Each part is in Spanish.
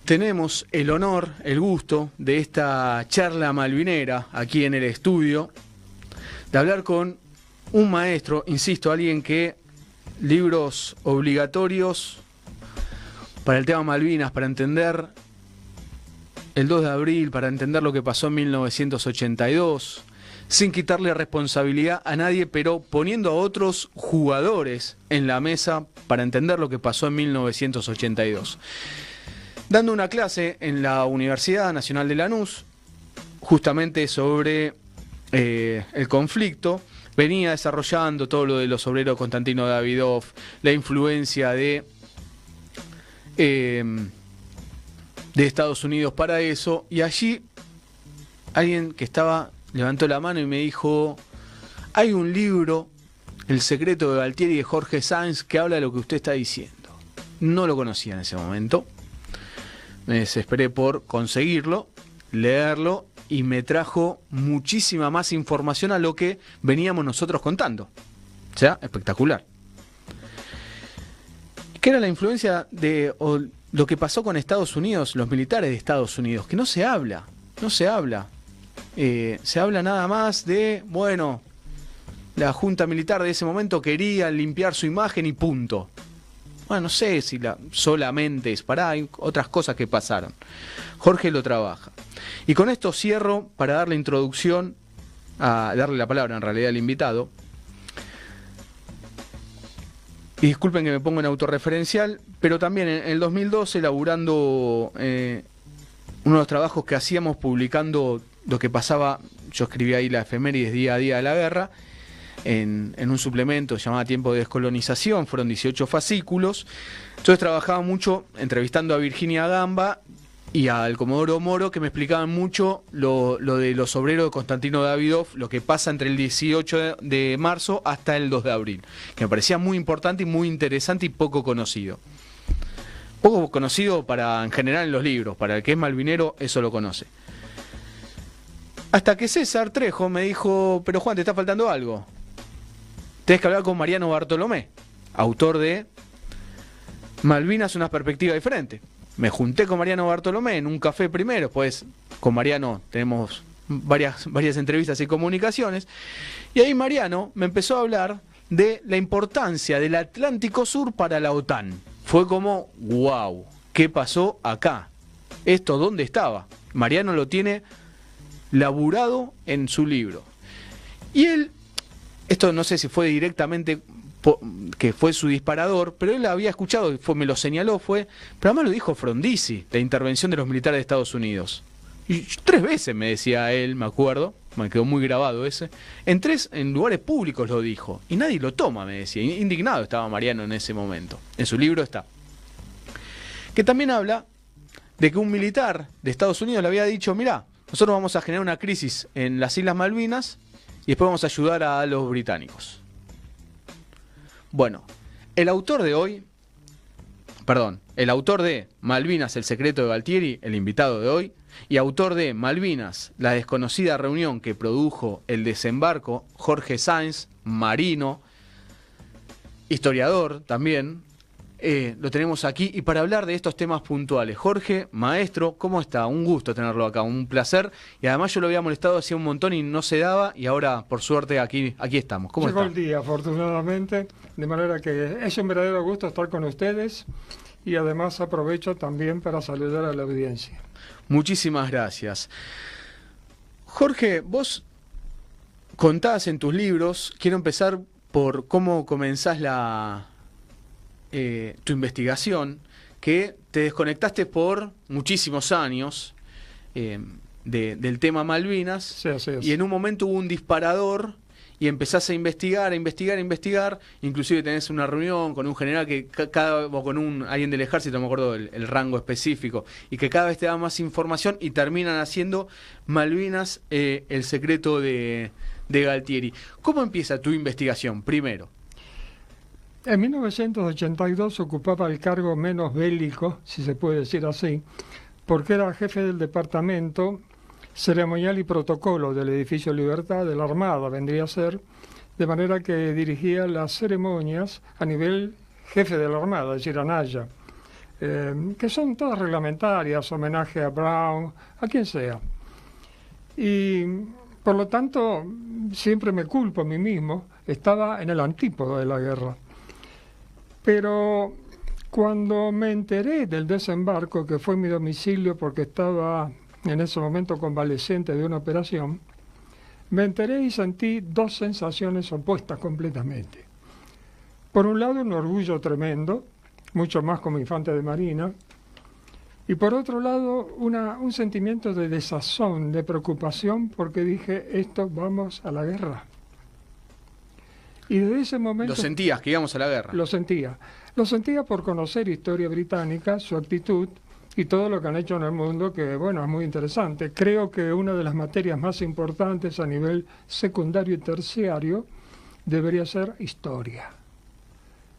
tenemos el honor, el gusto de esta charla malvinera aquí en el estudio, de hablar con un maestro, insisto, alguien que libros obligatorios para el tema Malvinas, para entender el 2 de abril, para entender lo que pasó en 1982, sin quitarle responsabilidad a nadie, pero poniendo a otros jugadores en la mesa para entender lo que pasó en 1982. Dando una clase en la Universidad Nacional de Lanús, justamente sobre el conflicto, venía desarrollando todo lo de los obreros Constantino Davidov, la influencia de Estados Unidos para eso, y allí alguien que estaba levantó la mano y me dijo: hay un libro, El secreto de Galtieri, de Jorge Sáenz, que habla de lo que usted está diciendo. No lo conocía en ese momento. Me desesperé por conseguirlo, leerlo, y me trajo muchísima más información a lo que veníamos nosotros contando. O sea, espectacular. ¿Qué era la influencia de lo que pasó con Estados Unidos, los militares de Estados Unidos? Que no se habla, no se habla. Se habla nada más de, bueno, la junta militar de ese momento quería limpiar su imagen y punto. Bueno, no sé si solamente es para, hay otras cosas que pasaron. Jorge lo trabaja. Y con esto cierro para darle introducción, a darle la palabra en realidad al invitado. Y disculpen que me pongo en autorreferencial, pero también en el 2012, elaborando uno de los trabajos que hacíamos, publicando lo que pasaba, yo escribí ahí la efemérides día a día de la guerra, en un suplemento llamado Tiempo de Descolonización, fueron 18 fascículos. Entonces trabajaba mucho entrevistando a Virginia Gamba y al Comodoro Moro, que me explicaban mucho lo de los obreros de Constantino Davidov, lo que pasa entre el 18 de marzo hasta el 2 de abril, que me parecía muy importante y muy interesante y poco conocido. Poco conocido en general en los libros, para el que es malvinero eso lo conoce. Hasta que César Trejo me dijo: pero Juan, te está faltando algo. Tenés que hablar con Mariano Bartolomé, autor de Malvinas, una perspectiva diferente. Me junté con Mariano Bartolomé en un café primero, pues con Mariano tenemos varias entrevistas y comunicaciones, y ahí Mariano me empezó a hablar de la importancia del Atlántico Sur para la OTAN. Fue como, wow, ¿qué pasó acá? ¿Esto dónde estaba? Mariano lo tiene laburado en su libro. Y él, esto no sé si fue directamente que fue su disparador, pero él había escuchado, me lo señaló, pero además lo dijo Frondizi, la intervención de los militares de Estados Unidos. Y 3 veces me decía él, me acuerdo, me quedó muy grabado ese, en lugares públicos lo dijo, y nadie lo toma, me decía. Indignado estaba Mariano en ese momento. En su libro está. Que también habla de que un militar de Estados Unidos le había dicho: mirá, nosotros vamos a generar una crisis en las Islas Malvinas y después vamos a ayudar a los británicos. Bueno, el autor de Malvinas, El secreto de Galtieri, el invitado de hoy, y autor de Malvinas, la desconocida reunión que produjo el desembarco, Jorge Sáenz, marino, historiador también, lo tenemos aquí, y para hablar de estos temas puntuales. Jorge, maestro, ¿cómo está? Un gusto tenerlo acá, un placer, y además yo lo había molestado hacía un montón y no se daba, y ahora por suerte aquí estamos. ¿Cómo está? Llegó el día, afortunadamente, de manera que es un verdadero gusto estar con ustedes, y además aprovecho también para saludar a la audiencia. Muchísimas gracias. Jorge, vos contás en tus libros, quiero empezar por cómo comenzás tu investigación, que te desconectaste por muchísimos años del tema Malvinas, sí, así es. Y en un momento hubo un disparador y empezás a investigar, inclusive tenés una reunión con un general o con alguien del ejército, no me acuerdo el rango específico, y que cada vez te da más información y terminan haciendo Malvinas, el secreto de Galtieri. ¿Cómo empieza tu investigación primero? En 1982 ocupaba el cargo menos bélico, si se puede decir así, porque era jefe del departamento ceremonial y protocolo del edificio Libertad, de la Armada vendría a ser, de manera que dirigía las ceremonias a nivel jefe de la Armada, es decir, Anaya. que son todas reglamentarias, homenaje a Brown, a quien sea. Y por lo tanto, siempre me culpo a mí mismo, estaba en el antípodo de la guerra. Pero cuando me enteré del desembarco, que fue mi domicilio porque estaba en ese momento convaleciente de una operación, me enteré y sentí dos sensaciones opuestas completamente. Por un lado, un orgullo tremendo, mucho más como infante de marina, y por otro lado, un sentimiento de desazón, de preocupación, porque dije, vamos a la guerra. Y desde ese momento... ¿Lo sentías, que íbamos a la guerra? Lo sentía. Lo sentía por conocer historia británica, su actitud y todo lo que han hecho en el mundo, que, bueno, es muy interesante. Creo que una de las materias más importantes a nivel secundario y terciario debería ser historia.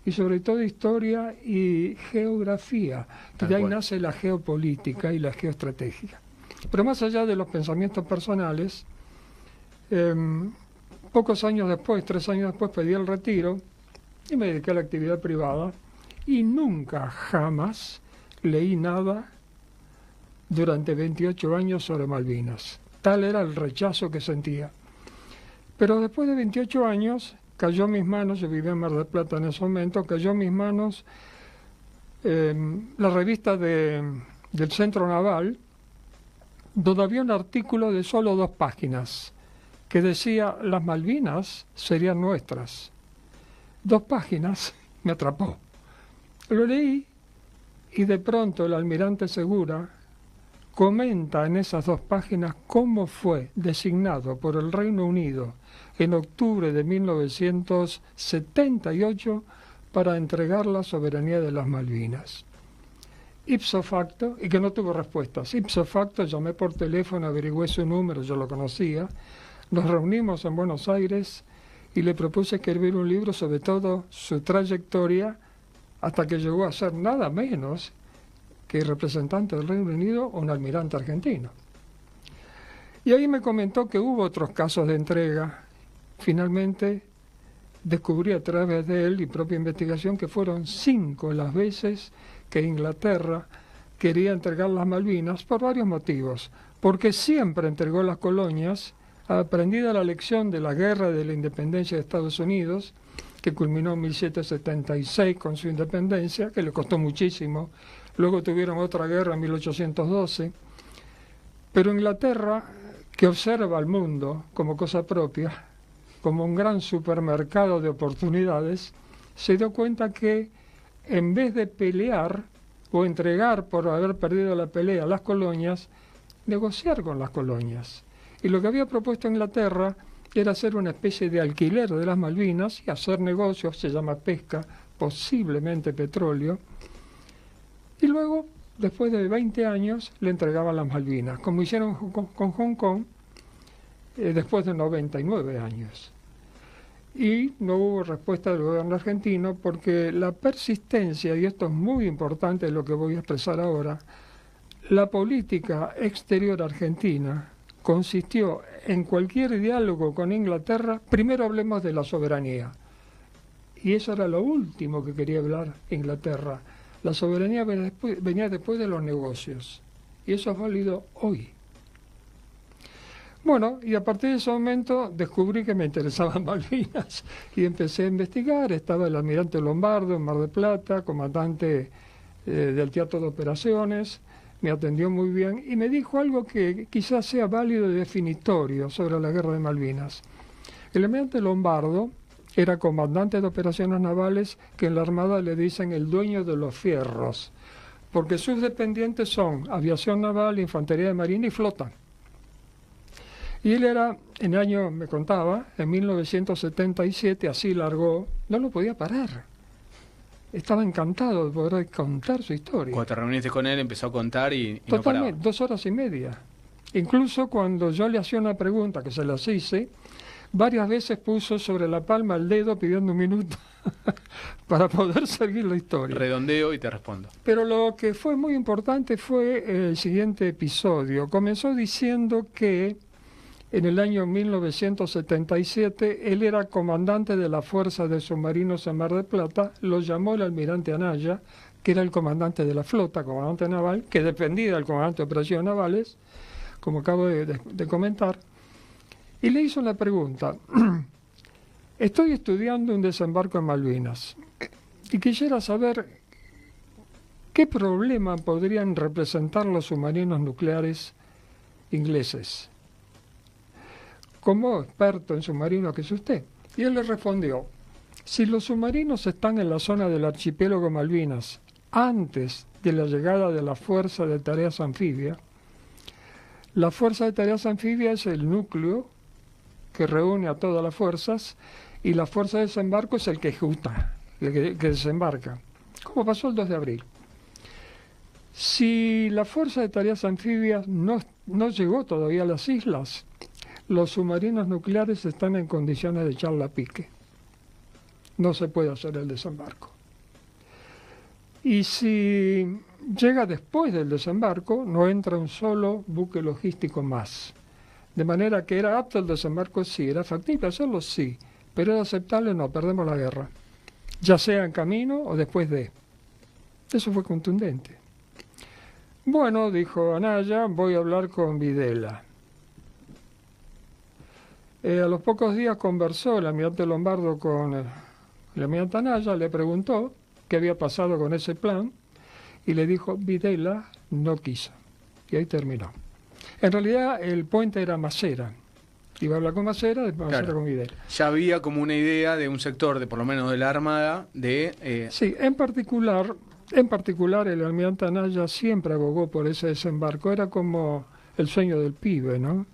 Y sobre todo historia y geografía, que de ahí nace la geopolítica y la geoestrategia. Pero más allá de los pensamientos personales, pocos años después, 3 años después, pedí el retiro y me dediqué a la actividad privada y nunca, jamás leí nada durante 28 años sobre Malvinas. Tal era el rechazo que sentía. Pero después de 28 años... cayó en mis manos, yo vivía en Mar del Plata en ese momento, cayó en mis manos la revista del Centro Naval, donde había un artículo de solo 2 páginas, que decía, las Malvinas serían nuestras. 2 páginas, me atrapó. Lo leí y de pronto el almirante Segura comenta en esas 2 páginas cómo fue designado por el Reino Unido en octubre de 1978 para entregar la soberanía de las Malvinas. Ipso facto, y que no tuvo respuestas, ipso facto llamé por teléfono, averigüé su número, yo lo conocía, nos reunimos en Buenos Aires y le propuse escribir un libro sobre todo su trayectoria hasta que llegó a ser nada menos que representante del Reino Unido o un almirante argentino. Y ahí me comentó que hubo otros casos de entrega. Finalmente descubrí a través de él y propia investigación que fueron 5 las veces que Inglaterra quería entregar las Malvinas por varios motivos. Porque siempre entregó las colonias, aprendida la lección de la guerra de la independencia de Estados Unidos, que culminó en 1776 con su independencia, que le costó muchísimo. Luego tuvieron otra guerra en 1812. Pero Inglaterra, que observa al mundo como cosa propia, como un gran supermercado de oportunidades, se dio cuenta que en vez de pelear o entregar por haber perdido la pelea las colonias, negociar con las colonias. Y lo que había propuesto Inglaterra era hacer una especie de alquiler de las Malvinas y hacer negocios, se llama pesca, posiblemente petróleo, y luego, después de 20 años, le entregaban las Malvinas, como hicieron con Hong Kong, después de 99 años. Y no hubo respuesta del gobierno argentino porque la persistencia, y esto es muy importante lo que voy a expresar ahora, la política exterior argentina consistió en cualquier diálogo con Inglaterra, primero hablemos de la soberanía. Y eso era lo último que quería hablar Inglaterra. La soberanía venía después de los negocios. Y eso es válido hoy. Bueno, y a partir de ese momento descubrí que me interesaban Malvinas y empecé a investigar. Estaba el almirante Lombardo en Mar del Plata, comandante del Teatro de Operaciones, me atendió muy bien y me dijo algo que quizás sea válido y definitorio sobre la guerra de Malvinas. El almirante Lombardo era comandante de operaciones navales, que en la Armada le dicen el dueño de los fierros, porque sus dependientes son aviación naval, infantería de marina y flota. Y él era, en el año, me contaba, en 1977, así largó, no lo podía parar. Estaba encantado de poder contar su historia. Cuando te reuniste con él, empezó a contar y totalmente, no paraba. 2 horas y media. Incluso cuando yo le hacía una pregunta, que se las hice, varias veces puso sobre la palma el dedo pidiendo un minuto para poder seguir la historia. Redondeo y te respondo. Pero lo que fue muy importante fue el siguiente episodio. Comenzó diciendo que en el año 1977 él era comandante de la Fuerza de Submarinos en Mar del Plata, lo llamó el almirante Anaya, que era el comandante de la flota, comandante naval, que dependía del comandante de operaciones navales, como acabo de comentar, y le hizo la pregunta: estoy estudiando un desembarco en Malvinas y quisiera saber qué problema podrían representar los submarinos nucleares ingleses, como experto en submarinos que es usted. Y él le respondió: si los submarinos están en la zona del archipiélago Malvinas antes de la llegada de la Fuerza de Tareas Anfibias, la Fuerza de Tareas Anfibias es el núcleo que reúne a todas las fuerzas, y la Fuerza de Desembarco es el que ejecuta, el que desembarca, como pasó el 2 de abril. Si la Fuerza de Tareas Anfibias no llegó todavía a las islas, los submarinos nucleares están en condiciones de echarla a pique. No se puede hacer el desembarco. Y si llega después del desembarco, no entra un solo buque logístico más. De manera que era apto el desembarco, sí, era factible hacerlo, sí, pero era aceptable, no, perdemos la guerra, ya sea en camino o después de. Eso fue contundente. Bueno, dijo Anaya, voy a hablar con Videla. A los pocos días conversó el almirante Lombardo con el almirante Anaya, le preguntó qué había pasado con ese plan, y le dijo: Videla no quiso. Y ahí terminó. En realidad el puente era Macera. Iba a hablar con Macera, después Macera con Videla. Ya había como una idea de un sector, de por lo menos de la Armada, de... Sí, en particular el almirante Anaya siempre abogó por ese desembarco. Era como el sueño del pibe, ¿no?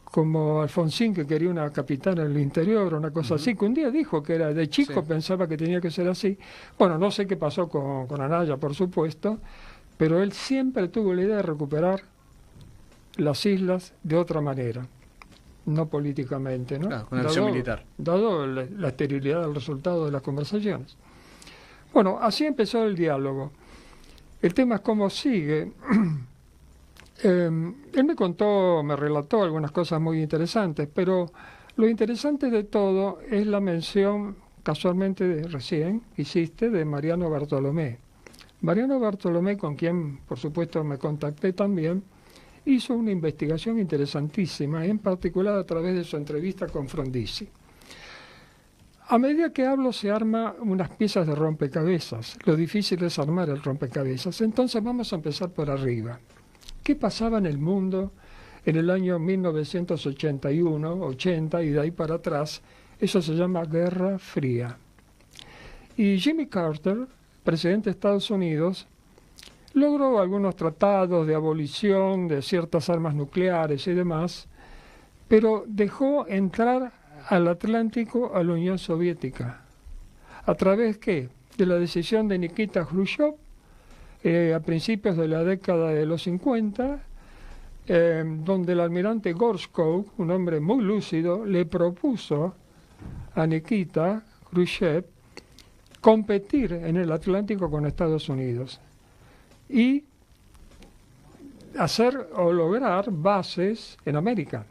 Como Alfonsín, que quería una capitana en el interior, una cosa así, que un día dijo que era de chico, pensaba que tenía que ser así. Bueno, no sé qué pasó con Anaya, por supuesto, pero él siempre tuvo la idea de recuperar las islas de otra manera, no políticamente, ¿no? Claro, con acción militar. Dado la esterilidad del resultado de las conversaciones. Bueno, así empezó el diálogo. El tema es cómo sigue. Él me relató algunas cosas muy interesantes, pero lo interesante de todo es la mención, casualmente recién hiciste, de Mariano Bartolomé. Mariano Bartolomé, con quien por supuesto me contacté también, hizo una investigación interesantísima, en particular a través de su entrevista con Frondizi. A medida que hablo se arma unas piezas de rompecabezas. Lo difícil es armar el rompecabezas. Entonces vamos a empezar por arriba. ¿Qué pasaba en el mundo en el año 1981, 80 y de ahí para atrás? Eso se llama Guerra Fría. Y Jimmy Carter, presidente de Estados Unidos, logró algunos tratados de abolición de ciertas armas nucleares y demás, pero dejó entrar al Atlántico a la Unión Soviética. ¿A través qué? De la decisión de Nikita Khrushchev, a principios de la década de los 50, donde el almirante Gorshkov, un hombre muy lúcido, le propuso a Nikita Khrushchev competir en el Atlántico con Estados Unidos y hacer o lograr bases en América,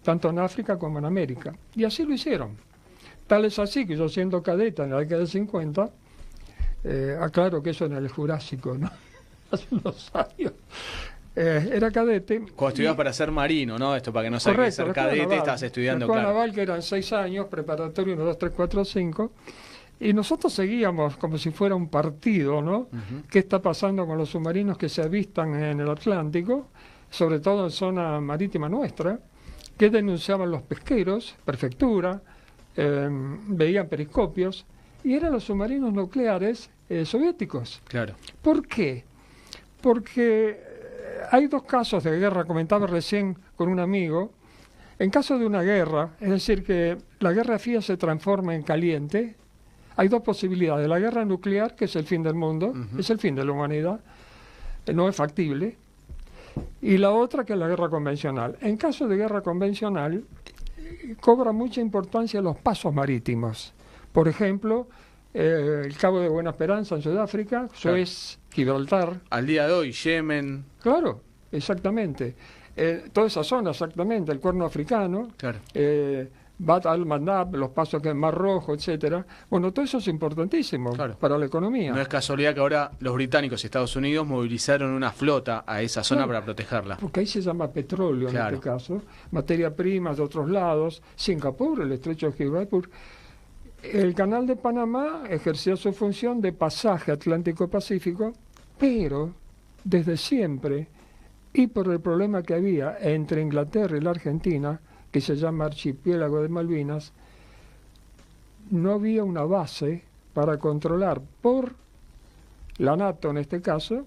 tanto en África como en América. Y así lo hicieron. Tal es así que yo, siendo cadeta en la década del 50, aclaro que eso en el Jurásico, ¿no? Hace unos años, era cadete. Cuando estudiabas para ser marino, ¿no? Esto para que no sabes ser cadete, estás estudiando, la escuela naval, que eran 6 años, preparatorio 1, 2, 3, 4, 5, y nosotros seguíamos como si fuera un partido, ¿no? ¿Qué está pasando con los submarinos que se avistan en el Atlántico, sobre todo en zona marítima nuestra? ¿Qué denunciaban los pesqueros? Prefectura, veían periscopios, y eran los submarinos nucleares soviéticos. Claro. ¿Por qué? Porque hay dos casos de guerra, comentaba recién con un amigo. En caso de una guerra, es decir, que la Guerra Fría se transforma en caliente, hay dos posibilidades. La guerra nuclear, que es el fin del mundo, es el fin de la humanidad, no es factible, y la otra, que es la guerra convencional. En caso de guerra convencional, cobra mucha importancia los pasos marítimos. Por ejemplo, el Cabo de Buena Esperanza en Sudáfrica, Suez, Gibraltar. Al día de hoy, Yemen. Claro, exactamente. Toda esa zona, exactamente, el Cuerno Africano. Claro. Bab al-Mandab, los pasos que el Mar Rojo, etcétera. Bueno, todo eso es importantísimo para la economía. No es casualidad que ahora los británicos y Estados Unidos movilizaron una flota a esa zona para protegerla. Porque ahí se llama petróleo en este caso, materia prima de otros lados, Singapur, el estrecho de Gibraltar. El canal de Panamá ejercía su función de pasaje Atlántico-Pacífico, pero desde siempre, y por el problema que había entre Inglaterra y la Argentina, que se llama Archipiélago de Malvinas, no había una base para controlar por la NATO en este caso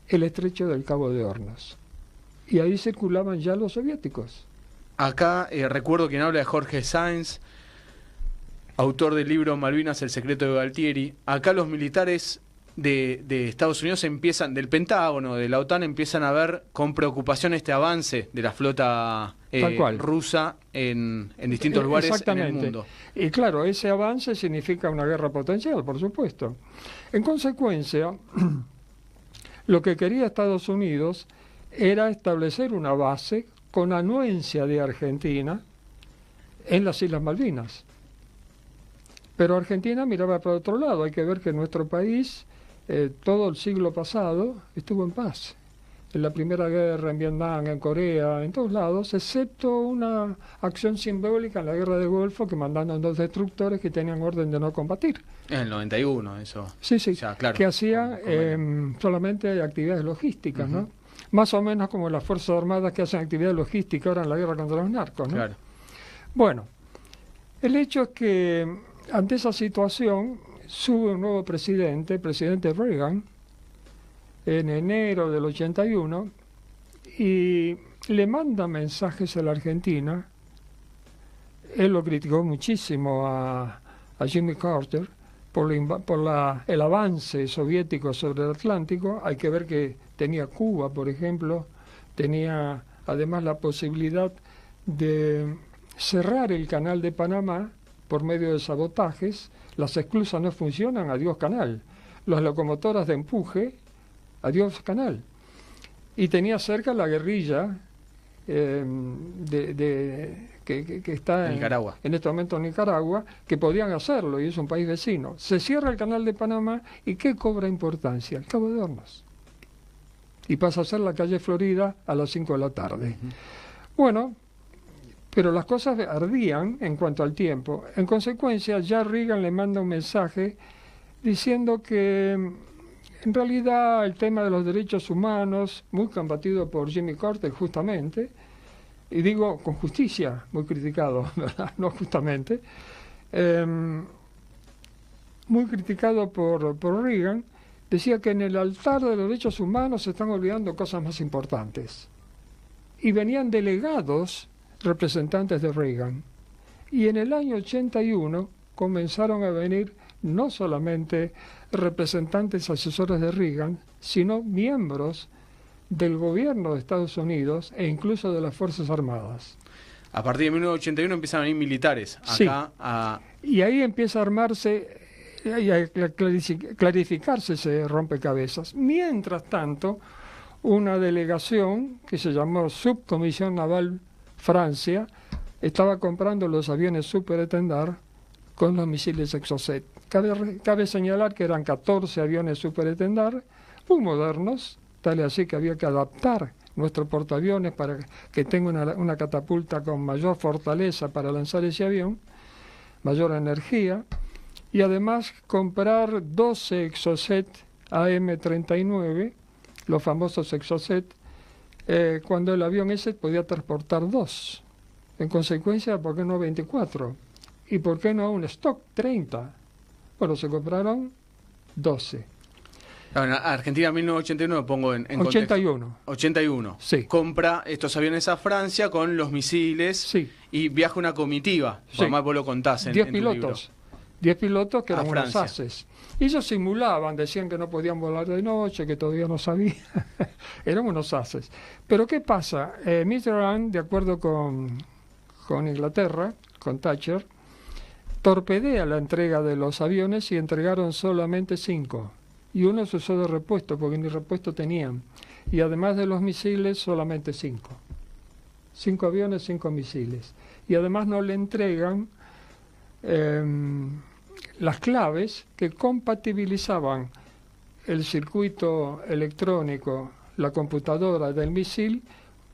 el estrecho del Cabo de Hornos. Y ahí circulaban ya los soviéticos. Acá recuerdo quien habla de Jorge Sáenz, autor del libro Malvinas, el secreto de Galtieri. Acá los militares de Estados Unidos empiezan, del Pentágono, de la OTAN, empiezan a ver con preocupación este avance de la flota rusa en distintos lugares en el mundo. Y claro, ese avance significa una guerra potencial, por supuesto. En consecuencia, lo que quería Estados Unidos era establecer una base con anuencia de Argentina en las Islas Malvinas. Pero Argentina miraba para otro lado. Hay que ver que nuestro país todo el siglo pasado estuvo en paz. En la Primera Guerra, en Vietnam, en Corea, en todos lados, excepto una acción simbólica en la Guerra del Golfo que mandaron 2 destructores que tenían orden de no combatir. En el 91 eso. Sí, sí, ya, claro, que hacían solamente actividades logísticas, ¿no? Más o menos como las Fuerzas Armadas que hacen actividades logísticas ahora en la guerra contra los narcos, ¿no? Claro. Bueno, el hecho es que ante esa situación sube un nuevo presidente, el presidente Reagan, en enero del 81, y le manda mensajes a la Argentina. Él lo criticó muchísimo a Jimmy Carter por el avance soviético sobre el Atlántico. Hay que ver que tenía Cuba, por ejemplo, tenía además la posibilidad de cerrar el canal de Panamá por medio de sabotajes. Las esclusas no funcionan, adiós canal. Las locomotoras de empuje, adiós canal. Y tenía cerca la guerrilla que está en este momento en Nicaragua, que podían hacerlo, y es un país vecino. Se cierra el canal de Panamá, ¿y qué cobra importancia? El Cabo de Hornos. Y pasa a ser la calle Florida a las 5 de la tarde. Bueno, pero las cosas ardían en cuanto al tiempo. En consecuencia, ya Reagan le manda un mensaje diciendo que en realidad el tema de los derechos humanos, muy combatido por Jimmy Carter justamente, y digo con justicia, muy criticado, ¿verdad? No justamente, muy criticado por Reagan, decía que en el altar de los derechos humanos se están olvidando cosas más importantes. Y venían delegados representantes de Reagan. Y en el año 81 comenzaron a venir no solamente representantes asesores de Reagan, sino miembros del gobierno de Estados Unidos e incluso de las Fuerzas Armadas. A partir de 1981 empiezan a venir militares acá. Sí. Y ahí empieza a armarse y a clarificarse ese rompecabezas. Mientras tanto, una delegación que se llamó Subcomisión Naval Francia estaba comprando los aviones Super Étendard con los misiles Exocet. Cabe señalar que eran 14 aviones Super Étendard muy modernos, tal así que había que adaptar nuestro portaaviones para que tenga una catapulta con mayor fortaleza para lanzar ese avión, mayor energía, y además comprar 12 Exocet AM-39, los famosos Exocet, cuando el avión ese podía transportar 2. En consecuencia, ¿por qué no 24? ¿Y por qué no un stock 30? Bueno, se compraron 12. Bueno, Argentina en 1981, pongo en 81. Contexto. 81. Sí. Compra estos aviones a Francia con los misiles. Sí. Y viaja una comitiva. Sí. Por más vos lo contás en 10 tu pilotos. libro. 10 pilotos que eran unos Francia. haces. Y ellos simulaban, decían que no podían volar de noche, que todavía no sabían. Eran unos haces. Pero ¿qué pasa? Mitterrand, de acuerdo con Inglaterra, con Thatcher, torpedea la entrega de los aviones y entregaron solamente 5. Y uno se usó de repuesto, porque ni repuesto tenían. Y además de los misiles, solamente 5. 5 aviones, 5 misiles. Y además no le entregan las claves que compatibilizaban el circuito electrónico, la computadora del misil,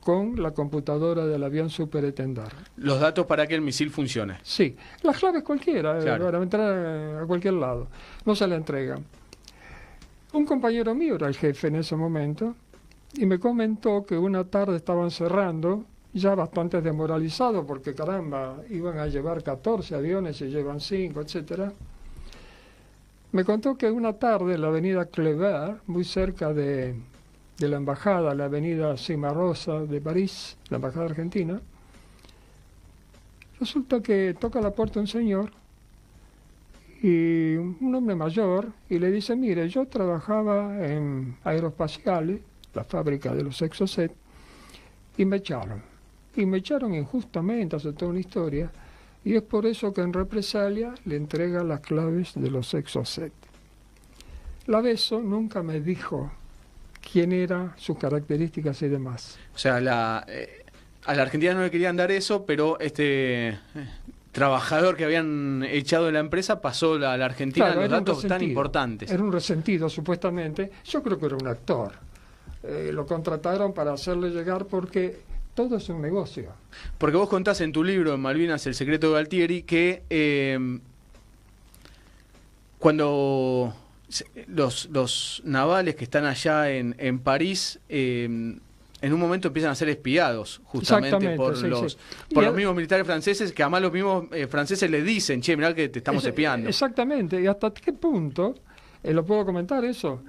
con la computadora del avión superetendard. Los datos para que el misil funcione. Sí, las claves cualquiera, Claro. para entrar a cualquier lado. No se la entregan. Un compañero mío era el jefe en ese momento y me comentó que una tarde estaban cerrando, ya bastante desmoralizados, porque caramba, iban a llevar 14 aviones y llevan 5, etcétera. Me contó que una tarde en la avenida Clever, muy cerca de la embajada, la avenida Cimarosa de París, la embajada argentina, resulta que toca la puerta un señor, y un hombre mayor, y le dice: mire, yo trabajaba en Aeroespaciales, la fábrica de los Exocet, y me echaron. Y me echaron injustamente, hace toda una historia, y es por eso que en represalia le entrega las claves de los Exocet. La Beso nunca me dijo quién era, sus características y demás. O sea, a la Argentina no le querían dar eso, pero este trabajador que habían echado de la empresa pasó a la Argentina Claro, los era un datos tan resentido. importantes. Era un resentido, supuestamente. Yo creo que era un actor. Lo contrataron para hacerle llegar, porque todo es un negocio. Porque vos contás en tu libro, en Malvinas, El secreto de Galtieri, que cuando los navales que están allá en París, en un momento empiezan a ser espiados justamente por Sí, los sí. por Y los mismos militares franceses, que además los mismos franceses le dicen: che, mirá que te estamos espiando. Exactamente. ¿Y hasta qué punto, lo puedo comentar eso?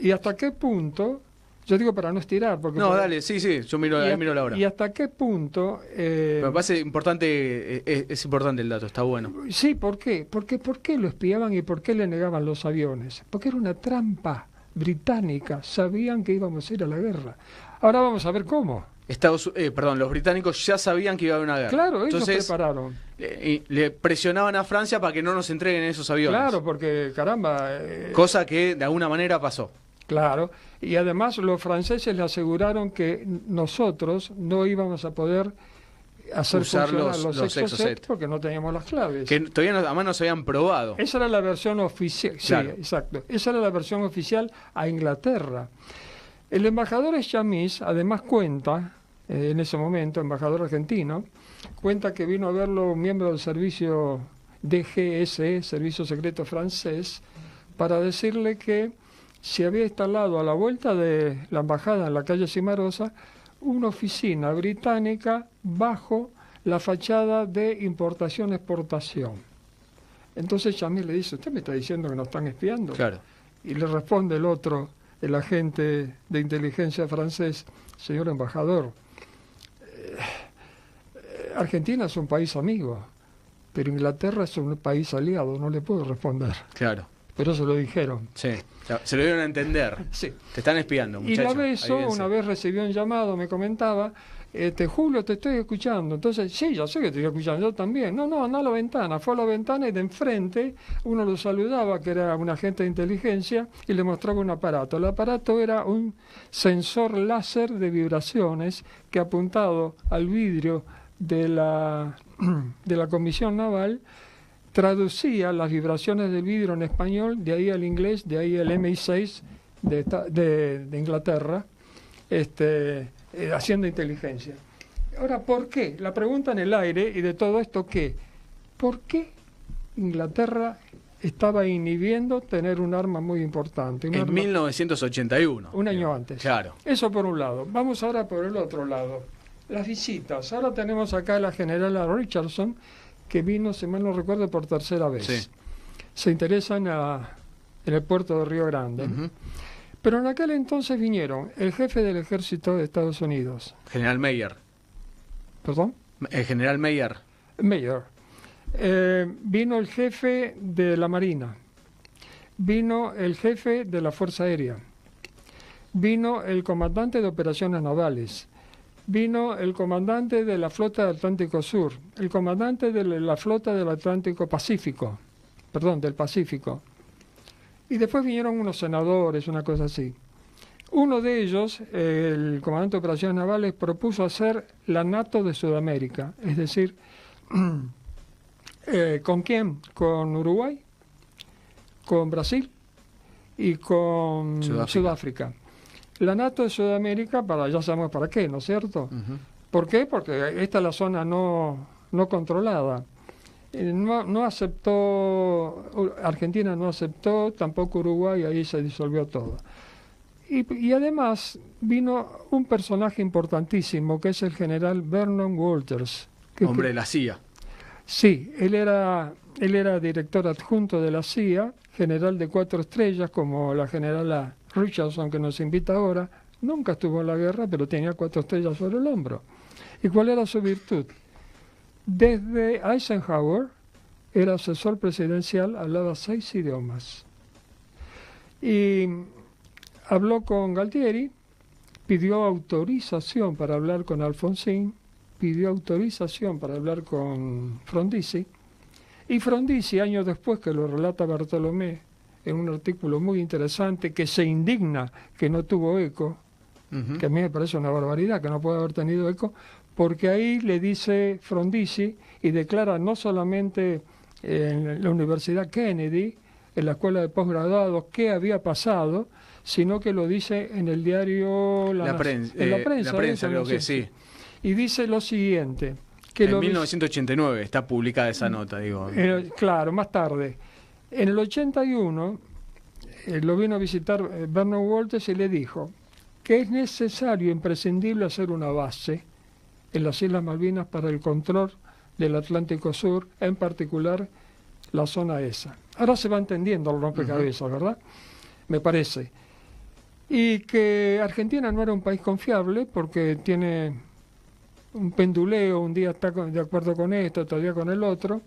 ¿Y hasta qué punto, yo digo para no estirar, porque No, dale, sí, yo miro la hora. ¿Y hasta qué punto? Me parece importante, es importante el dato, está bueno. Sí, ¿por qué? Porque ¿por qué lo espiaban y por qué le negaban los aviones? Porque era una trampa británica, sabían que íbamos a ir a la guerra. Ahora vamos a ver cómo. Los británicos ya sabían que iba a haber una guerra. Claro, ellos Entonces, prepararon. le presionaban a Francia para que no nos entreguen esos aviones. Claro, porque caramba. Cosa que de alguna manera pasó. Claro, y además los franceses le aseguraron que nosotros no íbamos a poder hacer Usar funcionar los Exocet, porque no teníamos las claves. Que todavía además no se habían probado. Esa era la versión oficial, Claro. sí, exacto. Esa era la versión oficial a Inglaterra. El embajador Chamis además cuenta, en ese momento, embajador argentino, cuenta que vino a verlo un miembro del servicio DGSE, Servicio Secreto Francés, para decirle que se había instalado a la vuelta de la embajada en la calle Cimarosa una oficina británica bajo la fachada de importación-exportación. Entonces Chamis le dice: ¿usted me está diciendo que nos están espiando? Claro. Y le responde el otro, el agente de inteligencia francés: señor embajador, Argentina es un país amigo, pero Inglaterra es un país aliado, no le puedo responder. Claro. Pero se lo dijeron. Sí. Se lo dieron a entender. Sí. Te están espiando, Y muchachos. la Beso Avívense. una vez recibió un llamado, me comentaba: Julio, te estoy escuchando. Entonces, sí, ya sé que te estoy escuchando, yo también. No, anda a la ventana. Fue a la ventana y de enfrente uno lo saludaba, que era un agente de inteligencia, y le mostraba un aparato. El aparato era un sensor láser de vibraciones que, apuntado al vidrio de la Comisión Naval, traducía las vibraciones del vidrio en español, de ahí al inglés, de ahí el MI6 de Inglaterra, haciendo inteligencia. Ahora, ¿por qué? La pregunta en el aire, y de todo esto, ¿qué? ¿Por qué Inglaterra estaba inhibiendo tener un arma muy importante? En 1981. Un año antes. Claro. Eso por un lado. Vamos ahora por el otro lado. Las visitas. Ahora tenemos acá a la generala Richardson, que vino, si mal no recuerdo, por tercera vez. Sí. Se interesan en el puerto de Río Grande. Uh-huh. Pero en aquel entonces vinieron el jefe del ejército de Estados Unidos. General Meyer. ¿Perdón? El general Meyer. Mayor. Vino el jefe de la Marina. Vino el jefe de la Fuerza Aérea. Vino el comandante de operaciones navales. Vino el comandante de la flota del Atlántico Sur, el comandante de la flota del Atlántico Pacífico, del Pacífico. Y después vinieron unos senadores, una cosa así. Uno de ellos, el comandante de operaciones navales, propuso hacer la NATO de Sudamérica, es decir, ¿con quién? Con Uruguay, con Brasil y con Sudáfrica. La NATO de Sudamérica, ya sabemos para qué, ¿no es cierto? ¿Por qué? Porque esta es la zona no controlada. No aceptó, Argentina no aceptó, tampoco Uruguay, ahí se disolvió todo. Y además vino un personaje importantísimo, que es el general Vernon Walters. Hombre de la CIA. Sí, él era director adjunto de la CIA, general de 4 estrellas, como la generala Richardson, que nos invita ahora. Nunca estuvo en la guerra, pero tenía 4 estrellas sobre el hombro. ¿Y cuál era su virtud? Desde Eisenhower era asesor presidencial, hablaba 6 idiomas. Y habló con Galtieri, pidió autorización para hablar con Alfonsín, pidió autorización para hablar con Frondizi, y Frondizi, años después, que lo relata Bartolomé en un artículo muy interesante, que se indigna que no tuvo eco, que a mí me parece una barbaridad que no pueda haber tenido eco, porque ahí le dice Frondizi y declara no solamente en la Universidad Kennedy, en la escuela de posgraduados, qué había pasado, sino que lo dice en el diario La Prensa, creo que sí. Y dice lo siguiente. Que en 1989 está publicada esa nota, digo. Claro, más tarde. En el 81 lo vino a visitar Vernon Walters y le dijo que es necesario, imprescindible, hacer una base en las Islas Malvinas para el control del Atlántico Sur, en particular la zona esa. Ahora se va entendiendo el rompecabezas, ¿verdad? Me parece. Y que Argentina no era un país confiable porque tiene un penduleo, un día está de acuerdo con esto, otro día con el otro.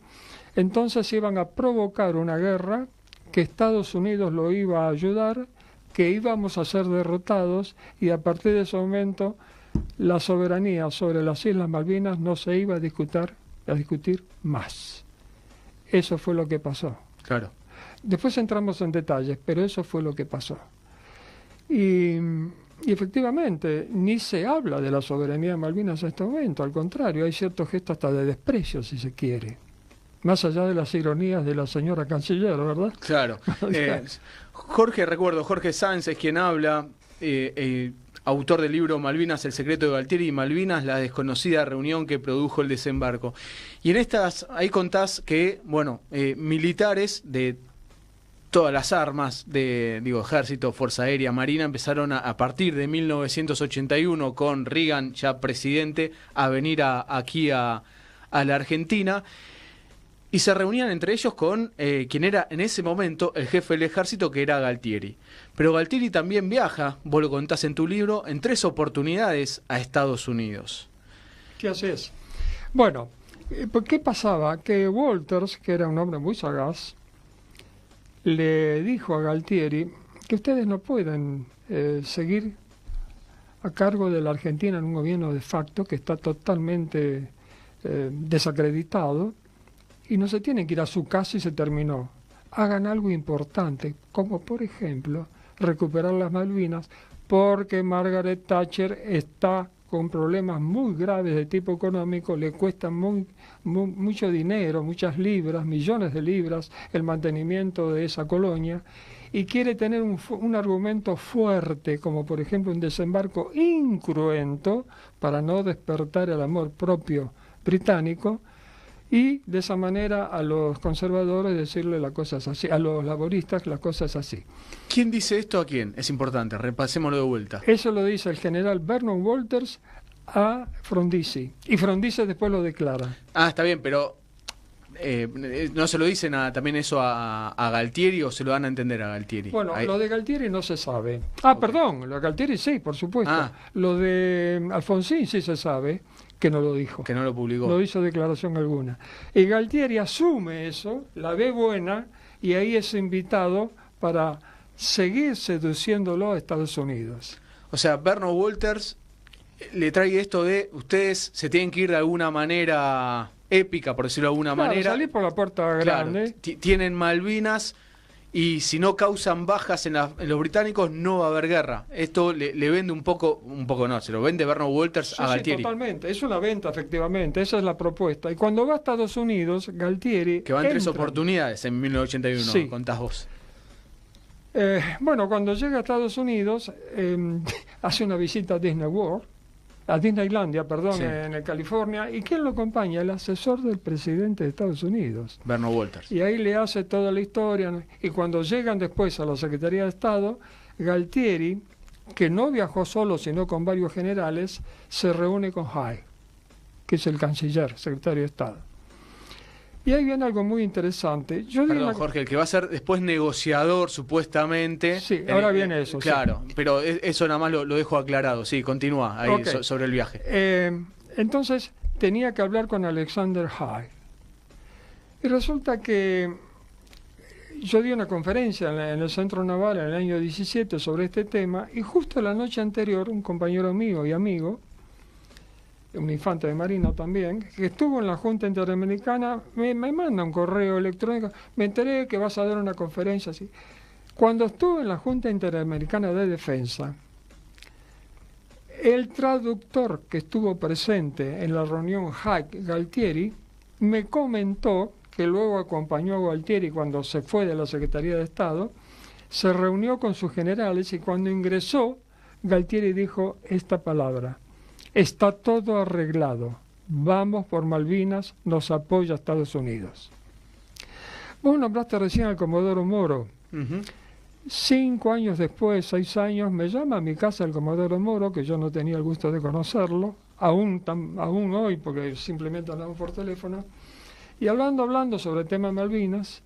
Entonces iban a provocar una guerra, que Estados Unidos lo iba a ayudar, que íbamos a ser derrotados, y a partir de ese momento la soberanía sobre las Islas Malvinas no se iba a discutir más. Eso fue lo que pasó. Claro. Después entramos en detalles, pero eso fue lo que pasó. Y efectivamente, ni se habla de la soberanía de Malvinas en este momento, al contrario, hay cierto gesto hasta de desprecio, si se quiere. Más allá de las ironías de la señora canciller, ¿verdad? Claro. Jorge Sáenz es quien habla, autor del libro Malvinas, el secreto de Galtieri, y Malvinas, la desconocida reunión que produjo el desembarco. Y en estas, ahí contás que, militares de todas las armas ejército, fuerza aérea, marina, empezaron a partir de 1981, con Reagan ya presidente, a venir aquí a la Argentina, y se reunían entre ellos con quien era en ese momento el jefe del ejército, que era Galtieri. Pero Galtieri también viaja, vos lo contás en tu libro, en 3 oportunidades a Estados Unidos. ¿Qué haces? Bueno, ¿qué pasaba? Que Walters, que era un hombre muy sagaz, le dijo a Galtieri que ustedes no pueden seguir a cargo de la Argentina en un gobierno de facto que está totalmente desacreditado, y no se tienen que ir a su casa y se terminó. Hagan algo importante, como por ejemplo recuperar las Malvinas, porque Margaret Thatcher está con problemas muy graves de tipo económico, le cuesta mucho dinero, muchas libras, millones de libras, el mantenimiento de esa colonia, y quiere tener un argumento fuerte, como por ejemplo un desembarco incruento, para no despertar el amor propio británico, y de esa manera a los conservadores decirle las cosas así, a los laboristas las cosas así. ¿Quién dice esto a quién? Es importante, repasémoslo de vuelta. Eso lo dice el general Vernon Walters a Frondizi, y Frondizi después lo declara. Ah, está bien, pero ¿no se lo dicen también eso a Galtieri, o se lo dan a entender a Galtieri? Bueno, ahí. Lo de Galtieri no se sabe. Okay. Perdón, lo de Galtieri sí, por supuesto. Lo de Alfonsín sí se sabe, que no lo dijo. Que no lo publicó. No hizo declaración alguna. Y Galtieri asume eso, la ve buena, y ahí es invitado para seguir seduciéndolo a Estados Unidos. O sea, Vernon Walters le trae esto de ustedes se tienen que ir de alguna manera épica, por decirlo de alguna manera. Salir por la puerta grande. Claro, tienen Malvinas y si no causan bajas en los británicos no va a haber guerra. Esto le vende un poco no, se lo vende Bernard Walters a Galtieri. Sí, totalmente, es una venta efectivamente, esa es la propuesta. Y cuando va a Estados Unidos, Galtieri... Que van 3 oportunidades en 1981, sí. Contás vos. Bueno, cuando llega a Estados Unidos, hace una visita a Disney World, a Disneylandia, perdón, Sí. en California. ¿Y quién lo acompaña? El asesor del presidente de Estados Unidos. Bernard Walters. Y ahí le hace toda la historia, ¿no? Y cuando llegan después a la Secretaría de Estado, Galtieri, que no viajó solo, sino con varios generales, se reúne con Haig, que es el canciller, secretario de Estado. Y ahí viene algo muy interesante. Perdón, Jorge, el que va a ser después negociador, supuestamente. Sí, ahora viene eso. Claro, sí. pero eso nada más lo dejo aclarado. Sí, continúa ahí Okay. Sobre el viaje. Entonces tenía que hablar con Alexander Haig. Y resulta que yo di una conferencia en el Centro Naval en el año 17 sobre este tema, y justo la noche anterior un compañero mío y amigo, un infante de marina también, que estuvo en la Junta Interamericana, me manda un correo electrónico, me enteré que vas a dar una conferencia así. Cuando estuve en la Junta Interamericana de Defensa, el traductor que estuvo presente en la reunión Haig-Galtieri me comentó que luego acompañó a Galtieri cuando se fue de la Secretaría de Estado, se reunió con sus generales y cuando ingresó, Galtieri dijo esta palabra: está todo arreglado, vamos por Malvinas, nos apoya Estados Unidos. Vos nombraste recién al Comodoro Moro. 5 años después, 6 años, me llama a mi casa el Comodoro Moro, que yo no tenía el gusto de conocerlo, aún hoy, porque simplemente hablamos por teléfono, y hablando sobre el tema Malvinas,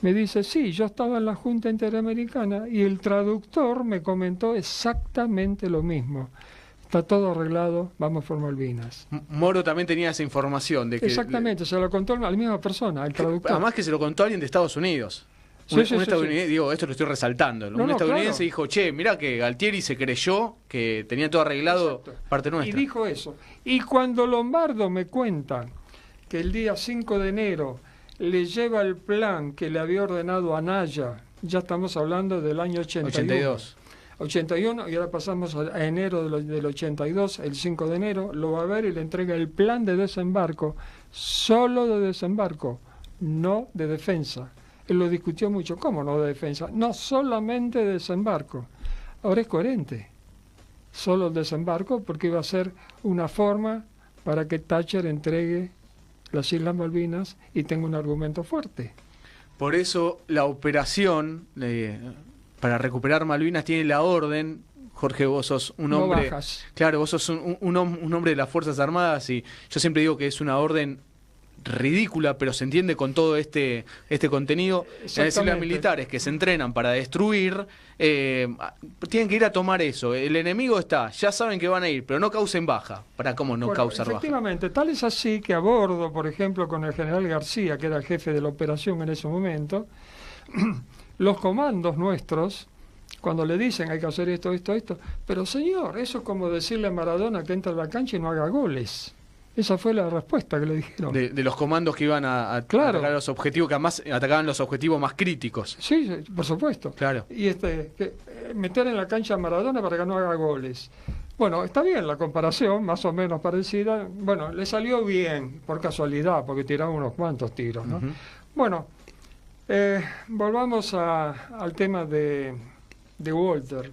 me dice, sí, yo estaba en la Junta Interamericana y el traductor me comentó exactamente lo mismo. Está todo arreglado, vamos por Malvinas. Moro también tenía esa información de que... Exactamente, se lo contó a la misma persona, el traductor. Además que se lo contó a alguien de Estados Unidos. Sí, Un sí, estadounidense, digo, esto lo estoy resaltando. Un estadounidense claro. dijo, che, mirá que Galtieri se creyó que tenía todo arreglado. Exacto. Parte nuestra. Y dijo eso. Y cuando Lombardo me cuenta que el día 5 de enero le lleva el plan que le había ordenado a Anaya, ya estamos hablando del año 82. 81, y ahora pasamos a enero del 82, el 5 de enero, lo va a ver y le entrega el plan de desembarco, solo de desembarco, no de defensa. Él lo discutió mucho, ¿cómo no de defensa? No, solamente de desembarco. Ahora es coherente, solo el desembarco, porque iba a ser una forma para que Thatcher entregue las Islas Malvinas y tenga un argumento fuerte. Por eso la operación para recuperar Malvinas tiene la orden. Jorge, vos sos un hombre... No bajas. Claro, vos sos un hombre de las Fuerzas Armadas y yo siempre digo que es una orden ridícula, pero se entiende con todo este contenido. Es decir, los militares que se entrenan para destruir tienen que ir a tomar eso. El enemigo está, ya saben que van a ir, pero no causen baja. ¿Para cómo no causar baja? Efectivamente, tal es así que a bordo, por ejemplo, con el general García, que era el jefe de la operación en ese momento, los comandos nuestros, cuando le dicen hay que hacer esto, pero señor, eso es como decirle a Maradona que entra a la cancha y no haga goles. Esa fue la respuesta que le dijeron. De los comandos que iban a atacar los objetivos, que además atacaban los objetivos más críticos. Sí, por supuesto. Claro. Y meter en la cancha a Maradona para que no haga goles. Bueno, está bien la comparación, más o menos parecida. Bueno, le salió bien, por casualidad, porque tiraba unos cuantos tiros, ¿no? Bueno, volvamos al tema de Walter.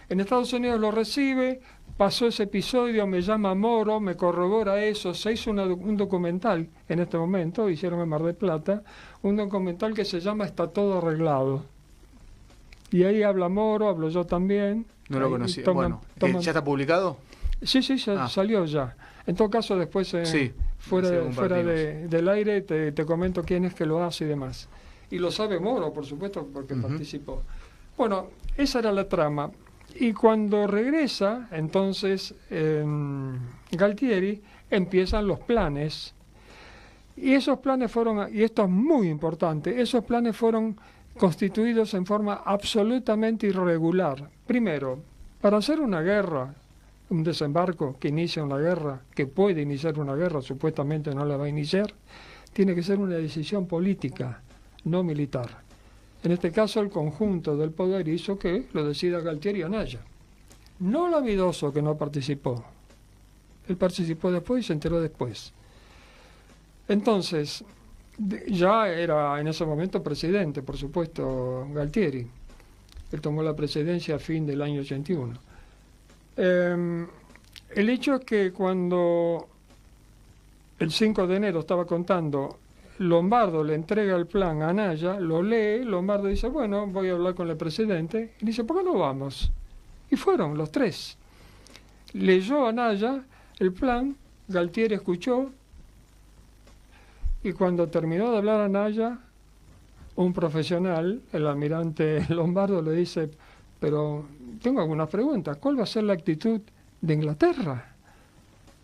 En Estados Unidos lo recibe. Pasó ese episodio, me llama Moro, me corrobora eso, se hizo un documental en este momento, hicieron en Mar del Plata, un documental que se llama Está todo arreglado. Y ahí habla Moro, hablo yo también. No lo conocía. Bueno, ¿ya está publicado? Sí, salió ya. En todo caso, después, fuera del aire, te comento quién es que lo hace y demás. Y lo sabe Moro, por supuesto, porque participó. Bueno, esa era la trama. Y cuando regresa, entonces, Galtieri, empiezan los planes. Y esos planes fueron, y esto es muy importante, esos planes fueron constituidos en forma absolutamente irregular. Primero, para hacer una guerra, un desembarco que inicia una guerra, que puede iniciar una guerra, supuestamente no la va a iniciar, tiene que ser una decisión política, no militar. En este caso, el conjunto del poder hizo que lo decida Galtieri y Anaya. No Lavidoso, que no participó. Él participó después y se enteró después. Entonces, ya era en ese momento presidente, por supuesto, Galtieri. Él tomó la presidencia a fin del año 81. El hecho es que cuando el 5 de enero estaba contando, Lombardo le entrega el plan a Anaya, lo lee, Lombardo dice, bueno, voy a hablar con el presidente, y dice, ¿por qué no vamos? Y fueron los tres. Leyó Anaya el plan, Galtieri escuchó, y cuando terminó de hablar Anaya, un profesional, el almirante Lombardo, le dice, pero tengo algunas preguntas, ¿cuál va a ser la actitud de Inglaterra?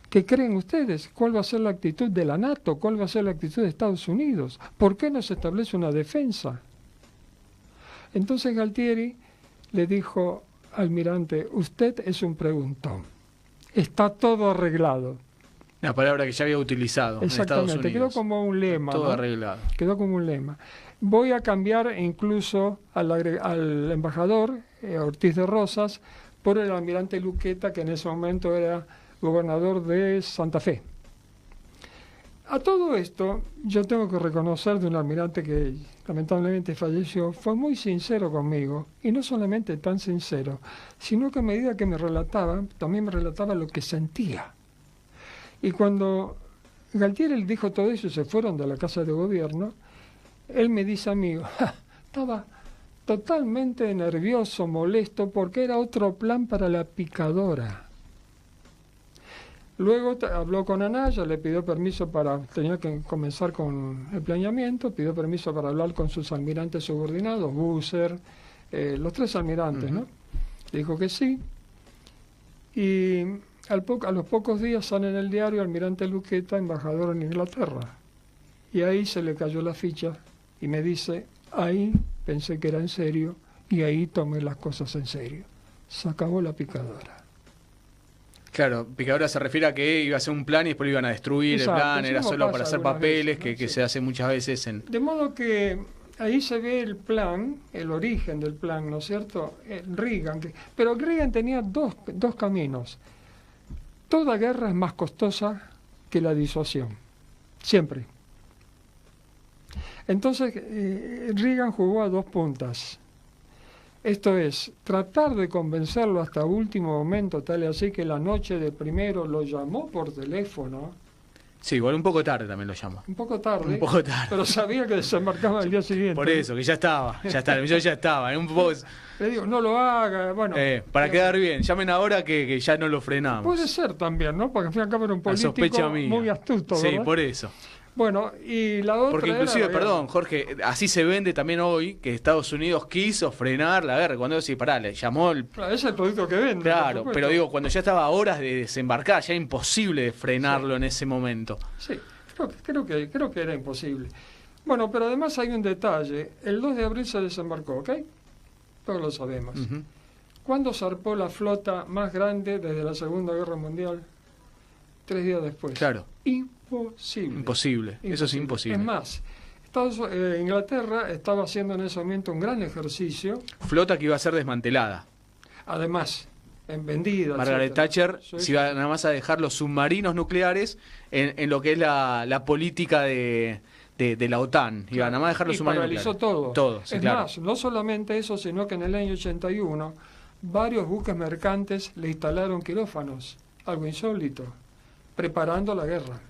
¿Qué creen ustedes? ¿Cuál va a ser la actitud de la NATO? ¿Cuál va a ser la actitud de Estados Unidos? ¿Por qué no se establece una defensa? Entonces Galtieri le dijo, almirante, usted es un preguntón. Está todo arreglado. Una palabra que ya había utilizado en Estados Unidos. Exactamente, quedó como un lema. Todo ¿no? arreglado. Quedó como un lema. Voy a cambiar incluso al embajador Ortiz de Rosas por el almirante Luqueta, que en ese momento era gobernador de Santa Fe. A todo esto, yo tengo que reconocer de un almirante que lamentablemente falleció, fue muy sincero conmigo, y no solamente tan sincero, sino que a medida que me relataba, también me relataba lo que sentía. Y cuando Galtieri dijo todo eso y se fueron de la Casa de Gobierno, él me dice a mí, estaba totalmente nervioso, molesto, porque era otro plan para la picadora. Luego habló con Anaya, le pidió permiso tenía que comenzar con el planeamiento, pidió permiso para hablar con sus almirantes subordinados, Busser, los tres almirantes, ¿no? Le dijo que sí. Y a los pocos días sale en el diario almirante Luqueta, embajador en Inglaterra. Y ahí se le cayó la ficha y me dice, ahí pensé que era en serio y ahí tomé las cosas en serio. Se acabó la picadora. Claro, picadora se refiere a que iba a ser un plan y después lo iban a destruir. Exacto, el plan era solo para hacer papeles, veces, ¿no? que se hace muchas veces en... De modo que ahí se ve el plan, el origen del plan, ¿no es cierto? Reagan, pero Reagan tenía dos caminos. Toda guerra es más costosa que la disuasión, siempre. Entonces, Reagan jugó a dos puntas. Esto es, tratar de convencerlo hasta último momento, tal y así que la noche de primero lo llamó por teléfono. Sí, igual un poco tarde también lo llamó. Un poco tarde. Un poco tarde. Pero sabía que desembarcaba el día siguiente. Por eso, que ya estaba, yo ya estaba. Un poco... Le digo, no lo haga, bueno. Para quedar bien, llamen ahora que ya no lo frenamos. Puede ser también, ¿no? Porque al fin y al cabo era un político muy astuto, ¿verdad? Sí, por eso. Bueno, y la otra. Porque inclusive, perdón, Jorge, así se vende también hoy que Estados Unidos quiso frenar la guerra. Cuando decís, pará, le llamó el... Claro, ese es el producto que vende. Claro, pero digo, cuando ya estaba a horas de desembarcar, ya era imposible frenarlo en ese momento. Sí, creo que era imposible. Bueno, pero además hay un detalle. El 2 de abril se desembarcó, ¿ok? Todos lo sabemos. ¿Cuándo zarpó la flota más grande desde la Segunda Guerra Mundial? 3 días después. Claro. Imposible. Eso es imposible. Es más, Inglaterra estaba haciendo en ese momento un gran ejercicio. Flota que iba a ser desmantelada. Además, vendida. Margaret Thatcher se iba nada más a dejar los submarinos nucleares en lo que es la política de la OTAN. Iba nada más a dejar los submarinos nucleares. Paralizó todo. Sí, es más, no solamente eso, sino que en el año 81 varios buques mercantes le instalaron quirófanos, algo insólito, preparando la guerra.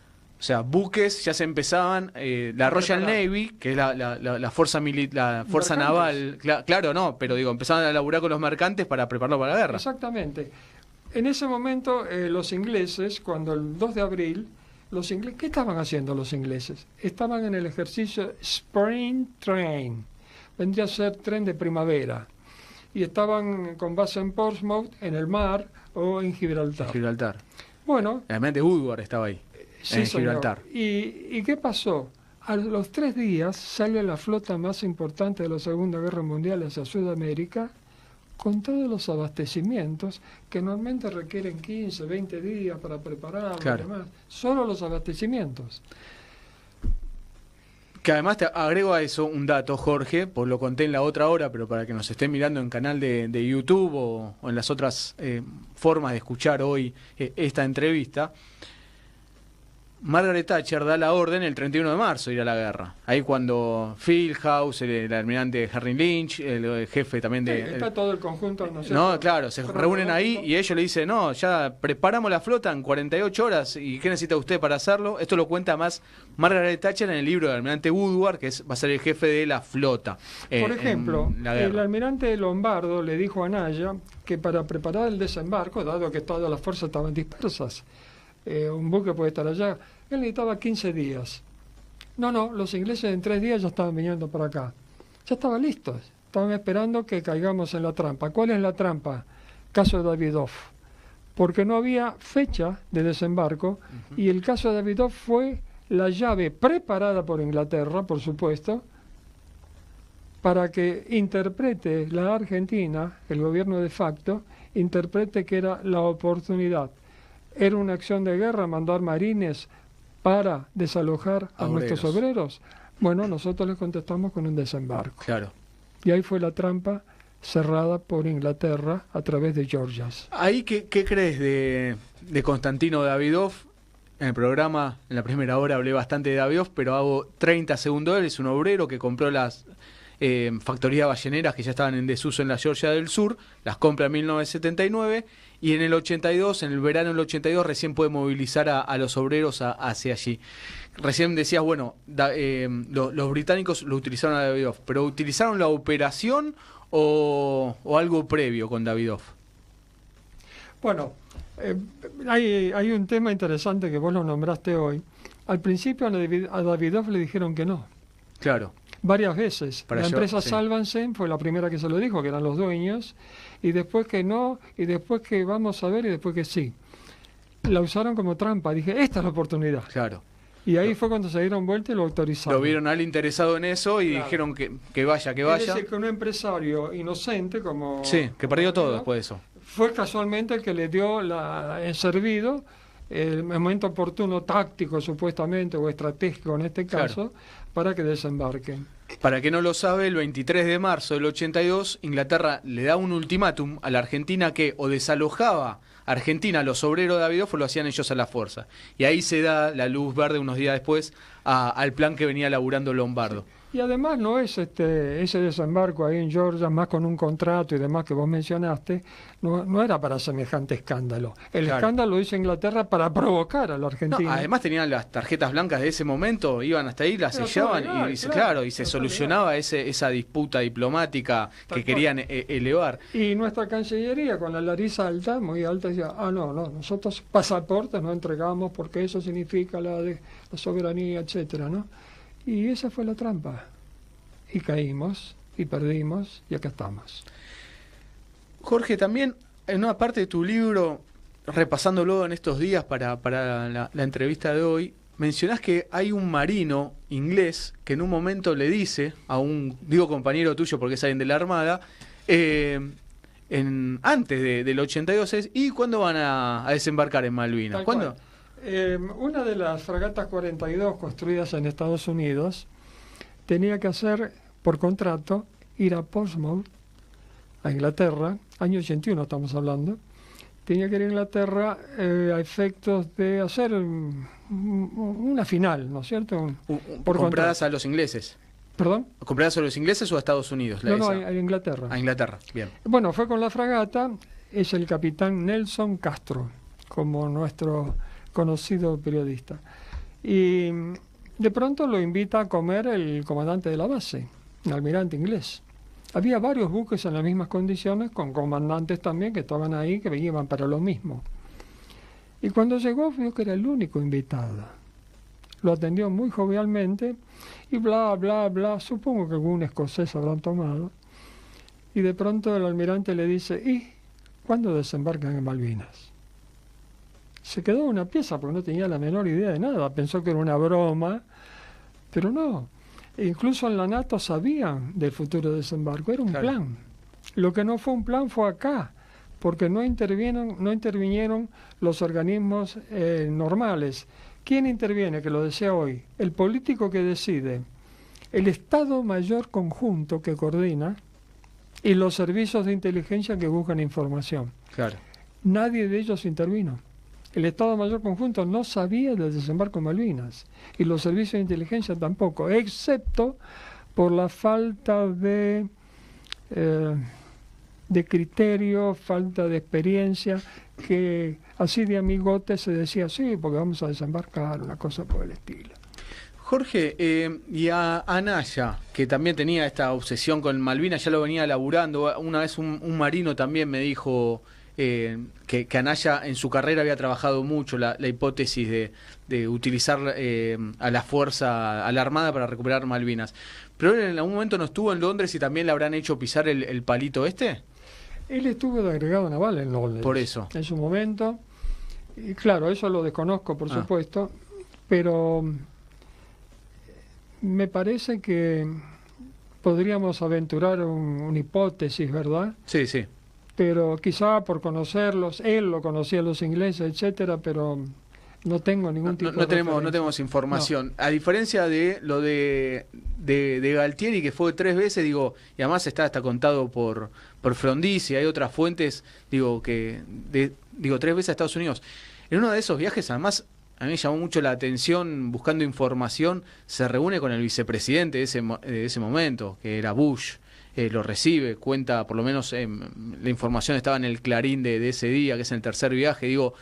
O sea, buques ya se empezaban, la Royal Navy, que es la fuerza naval, claro, no, pero digo, empezaban a laburar con los mercantes para prepararlo para la guerra. Exactamente. En ese momento, los ingleses, cuando el 2 de abril, ¿qué estaban haciendo los ingleses? Estaban en el ejercicio Spring Train, vendría a ser tren de primavera, y estaban con base en Portsmouth, en el mar, o en Gibraltar. Bueno. Realmente Woodward estaba ahí. Sí, en Gibraltar. ¿Y qué pasó? A los 3 días sale la flota más importante de la Segunda Guerra Mundial hacia Sudamérica, con todos los abastecimientos que normalmente requieren 15, 20 días para prepararlo. Claro. Y demás. Solo los abastecimientos. Que además te agrego a eso un dato, Jorge, pues lo conté en la otra hora, pero para que nos estén mirando en canal de YouTube o en las otras formas de escuchar hoy esta entrevista, Margaret Thatcher da la orden el 31 de marzo de ir a la guerra. Ahí cuando Fieldhouse, el almirante Henry Lynch, el jefe también de... Está todo el conjunto, ¿no es No, cierto? claro, se reúnen ahí y ellos le dicen, no, ya preparamos la flota en 48 horas, ¿y qué necesita usted para hacerlo? Esto lo cuenta más Margaret Thatcher en el libro del almirante Woodward, que va a ser el jefe de la flota. Por ejemplo, en la guerra. el almirante Lombardo le dijo a Naya que para preparar el desembarco, dado que todas las fuerzas estaban dispersas, un buque puede estar allá, él necesitaba 15 días. No, los ingleses en 3 días ya estaban viniendo para acá. Ya estaban listos, estaban esperando que caigamos en la trampa. ¿Cuál es la trampa? Caso de Davidoff. Porque no había fecha de desembarco y el caso de Davidoff fue la llave preparada por Inglaterra, por supuesto, para que interprete la Argentina, el gobierno de facto, interprete que era la oportunidad. Era una acción de guerra mandar marines para desalojar a nuestros obreros. Bueno, nosotros les contestamos con un desembarco. Claro. Y ahí fue la trampa cerrada por Inglaterra a través de Georgias. Ahí, ¿qué crees de Constantino Davidoff? En el programa, en la primera hora, hablé bastante de Davidoff, pero hago 30 segundos. Él es un obrero que compró las factorías balleneras que ya estaban en desuso en la Georgia del Sur, las compra en 1979 y en el 82, en el verano del 82, recién puede movilizar a los obreros hacia allí. Recién decías, bueno, los británicos lo utilizaron a Davidoff, pero ¿utilizaron la operación o algo previo con Davidoff? Bueno, hay un tema interesante que vos lo nombraste hoy. Al principio a Davidoff le dijeron que no. Claro. Varias veces. La empresa sí. Salvansen fue la primera que se lo dijo, que eran los dueños, y después que no, y después que vamos a ver, y después que sí. La usaron como trampa. Dije, esta es la oportunidad. Claro. Y ahí fue cuando se dieron vuelta y lo autorizaron. Lo vieron a él interesado en eso y dijeron que vaya. Es decir, que un empresario inocente como... Sí, que perdió todo después de eso. Fue casualmente el que le dio el servido, el momento oportuno táctico supuestamente, o estratégico en este caso, para que desembarquen. Para que no lo sabe, el 23 de marzo del 82, Inglaterra le da un ultimátum a la Argentina que o desalojaba Argentina a los obreros de Davidoff o lo hacían ellos a la fuerza. Y ahí se da la luz verde unos días después al plan que venía laburando Lombardo. Y además no es ese desembarco ahí en Georgia, más con un contrato y demás que vos mencionaste, no era para semejante escándalo. El escándalo lo hizo Inglaterra para provocar a la Argentina. No, además tenían las tarjetas blancas de ese momento, iban hasta ahí, las sellaban y se solucionaba esa disputa diplomática que querían elevar. Y nuestra Cancillería, con la nariz alta, muy alta, decía, no, nosotros pasaportes no entregamos porque eso significa la soberanía, etcétera, ¿no? Y esa fue la trampa. Y caímos, y perdimos, y acá estamos. Jorge, también en una parte de tu libro, repasándolo en estos días para la entrevista de hoy, mencionás que hay un marino inglés que en un momento le dice a un, compañero tuyo porque es alguien de la Armada, antes del 82, ¿y cuándo van a desembarcar en Malvinas? ¿Cuándo? Una de las fragatas 42 construidas en Estados Unidos tenía que hacer, por contrato, ir a Portsmouth, a Inglaterra, año 81 estamos hablando, tenía que ir a Inglaterra a efectos de hacer una final, ¿no es cierto? Por compradas a los ingleses. ¿Perdón? ¿Compradas a los ingleses o a Estados Unidos? No, a Inglaterra. A Inglaterra, bien. Bueno, fue con la fragata, es el capitán Nelson Castro, como nuestro conocido periodista. Y de pronto lo invita a comer el comandante de la base, el almirante inglés. Había varios buques en las mismas condiciones, con comandantes también que estaban ahí, que venían para lo mismo. Y cuando llegó, vio que era el único invitado. Lo atendió muy jovialmente y bla, bla, bla. Supongo que algún escocés habrán tomado. Y de pronto el almirante le dice, ¿y cuándo desembarcan en Malvinas? Se quedó una pieza porque no tenía la menor idea de nada. Pensó que era una broma, pero no. E incluso en la NATO sabían del futuro desembarco. Era un plan. Lo que no fue un plan fue acá, porque no intervinieron los organismos normales. ¿Quién interviene? Que lo decía hoy. El político que decide el Estado Mayor Conjunto que coordina y los servicios de inteligencia que buscan información. Claro. Nadie de ellos intervino. El Estado Mayor Conjunto no sabía del desembarco en Malvinas y los servicios de inteligencia tampoco, excepto por la falta de criterio, falta de experiencia, que así de amigote se decía, sí, porque vamos a desembarcar, una cosa por el estilo. Jorge, y a Anaya, que también tenía esta obsesión con Malvinas, ya lo venía laburando. Una vez un marino también me dijo que Anaya en su carrera había trabajado mucho la hipótesis de utilizar a la fuerza, a la Armada para recuperar Malvinas. Pero él en algún momento no estuvo en Londres y también le habrán hecho pisar el palito este. Él estuvo de agregado naval en Londres. Por eso. En su momento. Y claro, eso lo desconozco, por supuesto, pero me parece que podríamos aventurar una hipótesis, ¿verdad? Sí, sí. Pero quizá por conocerlos, él lo conocía a los ingleses, etcétera, pero no tengo ningún tipo de referencia. No tenemos información. No. A diferencia de lo de Galtieri, que fue 3 veces, digo, y además está contado por Frondizi, hay otras fuentes, digo, 3 veces a Estados Unidos. En uno de esos viajes, además, a mí me llamó mucho la atención, buscando información, se reúne con el vicepresidente de ese momento, que era Bush. Lo recibe, cuenta, por lo menos la información estaba en el Clarín de ese día, que es el 3er viaje. Digo,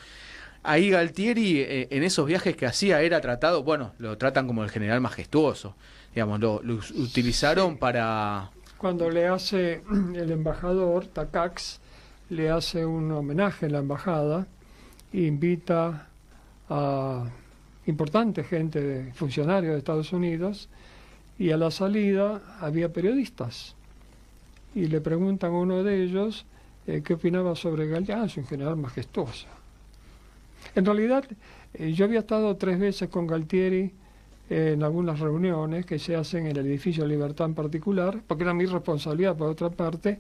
ahí Galtieri, en esos viajes que hacía, era tratado, bueno, lo tratan como el general majestuoso, digamos, lo utilizaron sí. para... Cuando le hace el embajador, Takacs, le hace un homenaje en la embajada, e invita a importante gente, funcionarios de Estados Unidos, y a la salida había periodistas. Y le preguntan a uno de ellos qué opinaba sobre Galtieri. Es un general majestuoso. En realidad, yo había estado 3 veces con Galtieri en algunas reuniones que se hacen en el edificio Libertad en particular, porque era mi responsabilidad por otra parte,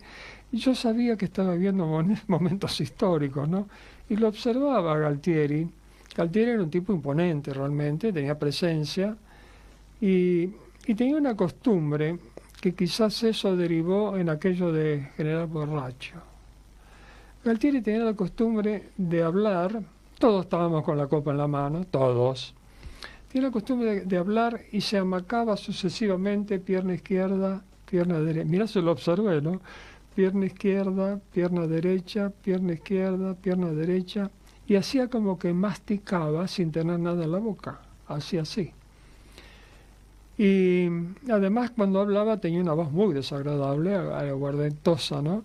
y yo sabía que estaba viviendo momentos históricos, ¿no? Y lo observaba a Galtieri. Galtieri era un tipo imponente realmente, tenía presencia, y tenía una costumbre que quizás eso derivó en aquello de general borracho. Galtieri tenía la costumbre de hablar, todos estábamos con la copa en la mano, todos. Tenía la costumbre de hablar y se amacaba sucesivamente pierna izquierda, pierna derecha. Mirá, se lo observé, ¿no? Pierna izquierda, pierna derecha, pierna izquierda, pierna derecha. Y hacía como que masticaba sin tener nada en la boca. Hacía así. Y además cuando hablaba tenía una voz muy desagradable, aguardentosa, ¿no?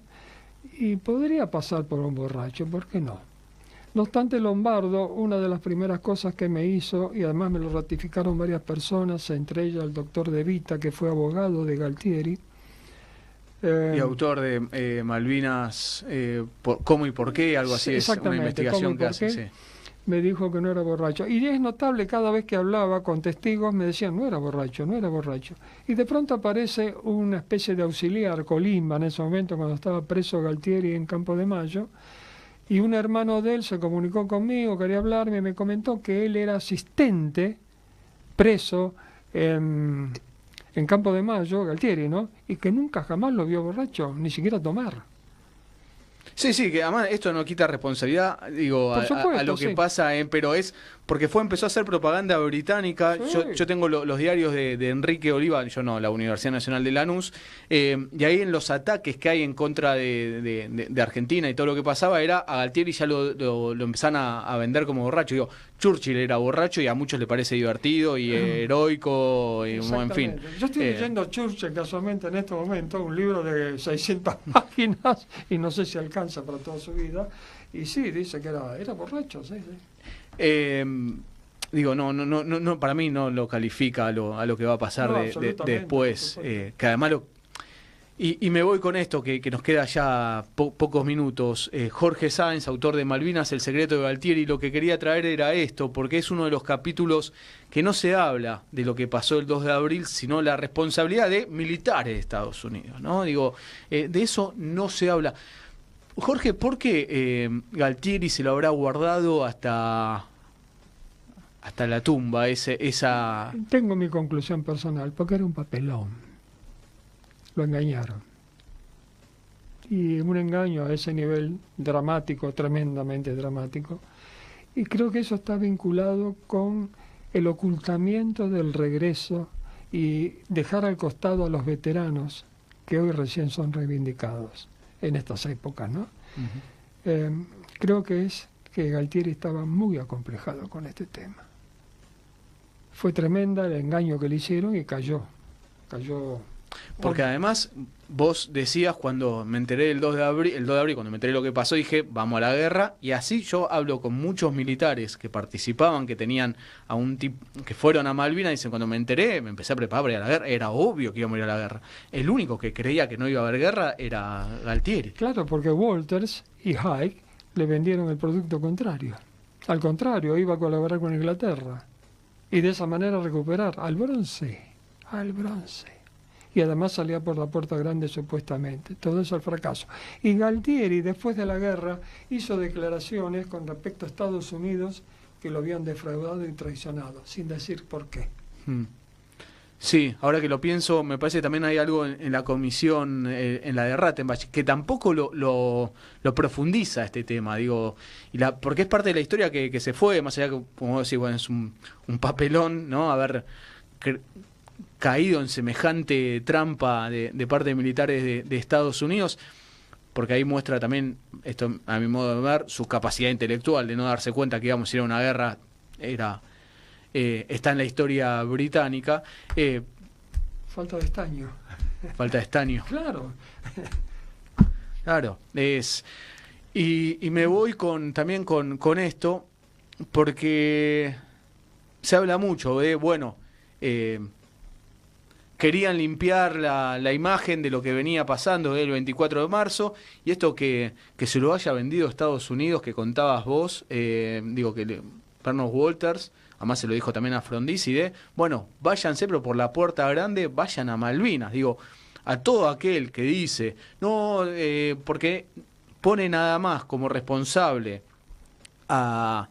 Y podría pasar por un borracho, ¿por qué no? No obstante, Lombardo, una de las primeras cosas que me hizo, y además me lo ratificaron varias personas, entre ellas el doctor De Vita, que fue abogado de Galtieri. Y autor de Malvinas, ¿cómo y por qué? Algo así, es una investigación que hace, sí. Me dijo que no era borracho. Y es notable, cada vez que hablaba con testigos me decían, no era borracho, no era borracho. Y de pronto aparece una especie de auxiliar, Colimba, en ese momento cuando estaba preso Galtieri en Campo de Mayo, y un hermano de él se comunicó conmigo, quería hablarme, me comentó que él era asistente, preso en Campo de Mayo, Galtieri, ¿no? Y que nunca jamás lo vio borracho, ni siquiera tomar. Sí, que además esto no quita responsabilidad, digo, a lo que sí. pasa, pero es porque empezó a hacer propaganda británica. Sí. Yo tengo los diarios de Enrique Oliva, yo no, la Universidad Nacional de Lanús, y ahí en los ataques que hay en contra de Argentina y todo lo que pasaba, era a Galtieri ya lo empezaron a vender como borracho. Digo, Churchill era borracho y a muchos le parece divertido y heroico, y, en fin. Yo estoy leyendo Churchill casualmente en este momento, un libro de 600 páginas, y no sé si alcanza para toda su vida, y sí, dice que era borracho, sí. Digo, no, para mí no lo califica a lo que va a pasar después, que además y me voy con esto, que nos queda ya pocos minutos. Jorge Sáenz, autor de Malvinas, El secreto de Galtieri, lo que quería traer era esto, porque es uno de los capítulos que no se habla de lo que pasó el 2 de abril, sino la responsabilidad de militares de Estados Unidos, ¿no? Digo, de eso no se habla. Jorge, ¿por qué Galtieri se lo habrá guardado hasta hasta la tumba esa... Tengo mi conclusión personal, porque era un papelón. Lo engañaron. Y un engaño a ese nivel dramático, tremendamente dramático. Y creo que eso está vinculado con el ocultamiento del regreso y dejar al costado a los veteranos que hoy recién son reivindicados en estas épocas, ¿no? Creo que es que Galtieri estaba muy acomplejado con este tema. Fue tremenda el engaño que le hicieron y cayó. Porque además vos decías, cuando me enteré el 2 de abril, cuando me enteré lo que pasó, dije, vamos a la guerra, y así yo hablo con muchos militares que participaban, que tenían a un tipo, que fueron a Malvinas, y dicen, cuando me enteré, me empecé a preparar para ir a la guerra, era obvio que íbamos a ir a la guerra. El único que creía que no iba a haber guerra era Galtieri. Claro, porque Walters y Haig le vendieron el producto contrario. Al contrario, iba a colaborar con Inglaterra, y de esa manera recuperar al bronce. Y además salía por la puerta grande supuestamente. Todo eso al fracaso. Y Galtieri, después de la guerra, hizo declaraciones con respecto a Estados Unidos que lo habían defraudado y traicionado, sin decir por qué. Sí, ahora que lo pienso, me parece que también hay algo en la comisión, en la de Rattenbach, que tampoco lo profundiza este tema, digo, porque es parte de la historia que se fue, más allá que, como decir, bueno, es un papelón, ¿no? Haber caído en semejante trampa de parte de militares de Estados Unidos, porque ahí muestra también, esto a mi modo de ver, su capacidad intelectual de no darse cuenta que íbamos a ir a una guerra, está en la historia británica. Falta de estaño. Falta de estaño. Claro, y me voy también con esto, porque se habla mucho de, bueno, querían limpiar la imagen de lo que venía pasando el 24 de marzo, y esto que se lo haya vendido a Estados Unidos, que contabas vos, que Pernod Walters, además se lo dijo también a Frondizi, bueno, váyanse, pero por la puerta grande, vayan a Malvinas, a todo aquel que dice, no, porque pone nada más como responsable a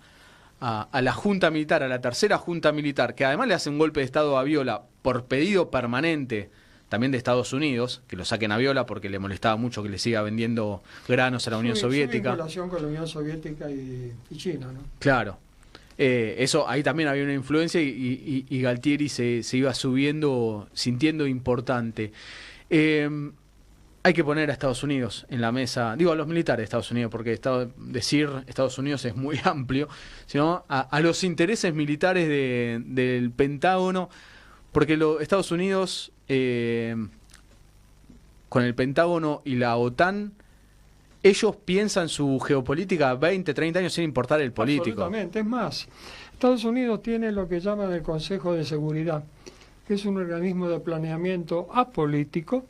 la Junta Militar, a la tercera Junta Militar, que además le hace un golpe de Estado a Viola por pedido permanente también de Estados Unidos, que lo saquen a Viola porque le molestaba mucho que le siga vendiendo granos a la Unión Soviética. Su vinculación con la Unión Soviética y China, ¿no? Claro. Eso, ahí también había una influencia y Galtieri se iba sintiendo importante. Hay que poner a Estados Unidos en la mesa, a los militares de Estados Unidos, porque decir Estados Unidos es muy amplio, sino a los intereses militares del Pentágono, porque Estados Unidos, con el Pentágono y la OTAN, ellos piensan su geopolítica 20, 30 años sin importar el político. Absolutamente, es más, Estados Unidos tiene lo que llaman el Consejo de Seguridad, que es un organismo de planeamiento apolítico,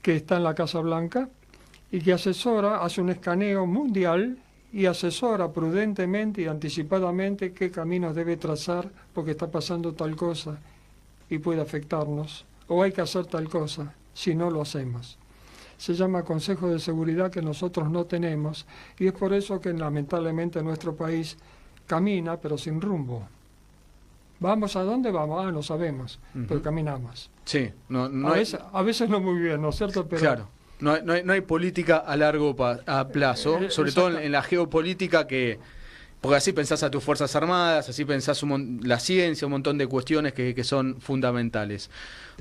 que está en la Casa Blanca y que asesora, hace un escaneo mundial y asesora prudentemente y anticipadamente qué caminos debe trazar porque está pasando tal cosa y puede afectarnos, o hay que hacer tal cosa si no lo hacemos. Se llama Consejo de Seguridad, que nosotros no tenemos, y es por eso que lamentablemente nuestro país camina pero sin rumbo. ¿Vamos a dónde vamos? No sabemos, pero caminamos. Sí, a veces no muy bien, ¿no es cierto? Pero claro, no hay política a largo plazo, sobre todo en la geopolítica, porque así pensás a tus Fuerzas Armadas, así pensás la ciencia, un montón de cuestiones que son fundamentales.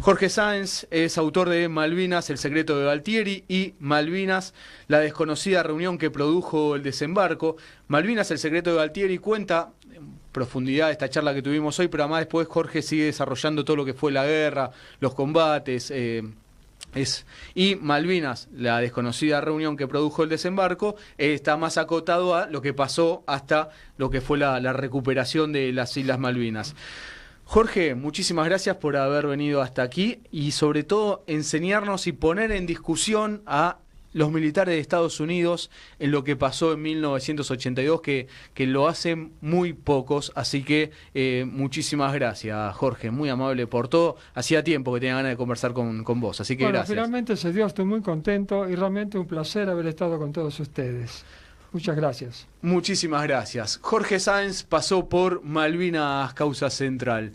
Jorge Sáenz es autor de Malvinas, el secreto de Galtieri, y Malvinas, la desconocida reunión que produjo el desembarco. Malvinas, el secreto de Galtieri, cuenta profundidad esta charla que tuvimos hoy, pero además después Jorge sigue desarrollando todo lo que fue la guerra, los combates, y Malvinas, la desconocida reunión que produjo el desembarco, está más acotado a lo que pasó hasta lo que fue la recuperación de las Islas Malvinas. Jorge, muchísimas gracias por haber venido hasta aquí y sobre todo enseñarnos y poner en discusión a los militares de Estados Unidos en lo que pasó en 1982, que lo hacen muy pocos, así que muchísimas gracias, Jorge, muy amable por todo. Hacía tiempo que tenía ganas de conversar con vos, así que gracias. Finalmente se dio, estoy muy contento y realmente un placer haber estado con todos ustedes. Muchas gracias. Muchísimas gracias. Jorge Sáenz pasó por Malvinas Causa Central.